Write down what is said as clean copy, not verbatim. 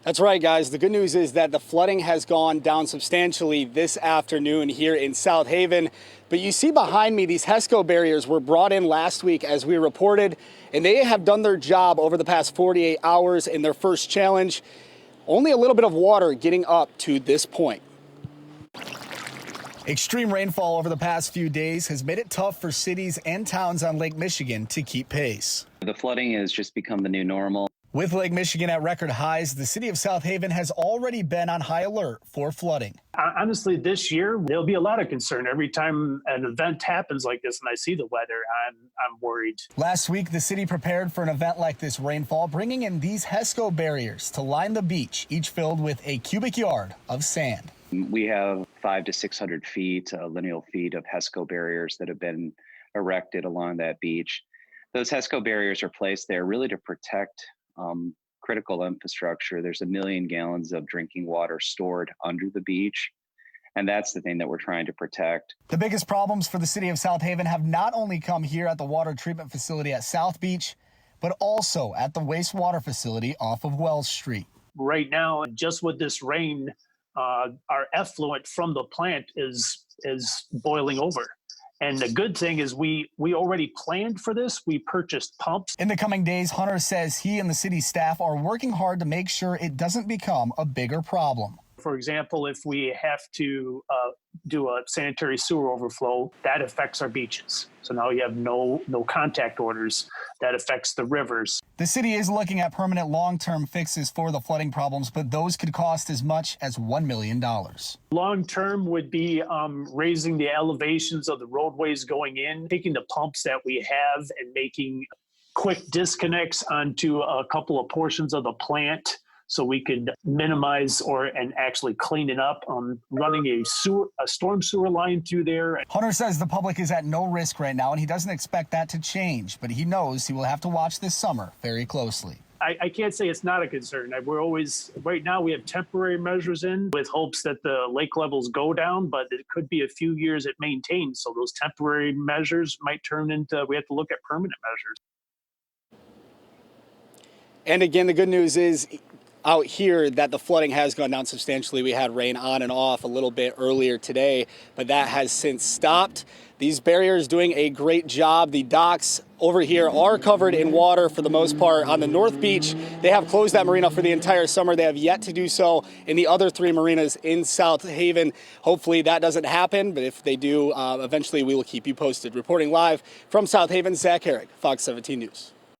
That's right, guys. The good news is that the flooding has gone down substantially this afternoon here in South Haven. But you see behind me, these HESCO barriers were brought in last week, as we reported, and they have done their job over the past 48 hours in their first challenge. Only a little bit of water getting up to this point. Extreme rainfall over the past few days has made it tough for cities and towns on Lake Michigan to keep pace. The flooding has just become the new normal. With Lake Michigan at record highs, the city of South Haven has already been on high alert for flooding. Honestly, this year, there'll be a lot of concern. Every time an event happens like this and I see the weather, I'm worried. Last week, the city prepared for an event like this rainfall, bringing in these HESCO barriers to line the beach, each filled with a cubic yard of sand. We have 500 to 600 feet, lineal feet of HESCO barriers that have been erected along that beach. Those HESCO barriers are placed there really to protect critical infrastructure. There's 1 million gallons of drinking water stored under the beach, and that's the thing that we're trying to protect. The biggest problems for the city of South Haven have not only come here at the water treatment facility at South Beach, but also at the wastewater facility off of Wells Street. Right now, just with this rain, our effluent from the plant is boiling over. And the good thing is we already planned for this. We purchased pumps. In the coming days, Hunter says he and the city staff are working hard to make sure it doesn't become a bigger problem. For example, if we have to do a sanitary sewer overflow, that affects our beaches. So now you have no contact orders. That affects the rivers. The city is looking at permanent long-term fixes for the flooding problems, but those could cost as much as $1 million. Long-term would be raising the elevations of the roadways going in, taking the pumps that we have and making quick disconnects onto a couple of portions of the plant, so we could minimize and actually clean it up, running a storm sewer line through there. Hunter says the public is at no risk right now, and he doesn't expect that to change, but he knows he will have to watch this summer very closely. I can't say it's not a concern. Right now we have temporary measures in with hopes that the lake levels go down, but it could be a few years it maintains. So those temporary measures might turn into, we have to look at permanent measures. And again, the good news is out here that the flooding has gone down substantially. We had rain on and off a little bit earlier today, but that has since stopped. These barriers doing a great job. The docks over here are covered in water for the most part. On the North Beach, they have closed that marina for the entire summer. They have yet to do so in the other 3 marinas in South Haven. Hopefully that doesn't happen, but if they do, eventually we will keep you posted. Reporting live from South Haven, Zach Herrick, Fox 17 News.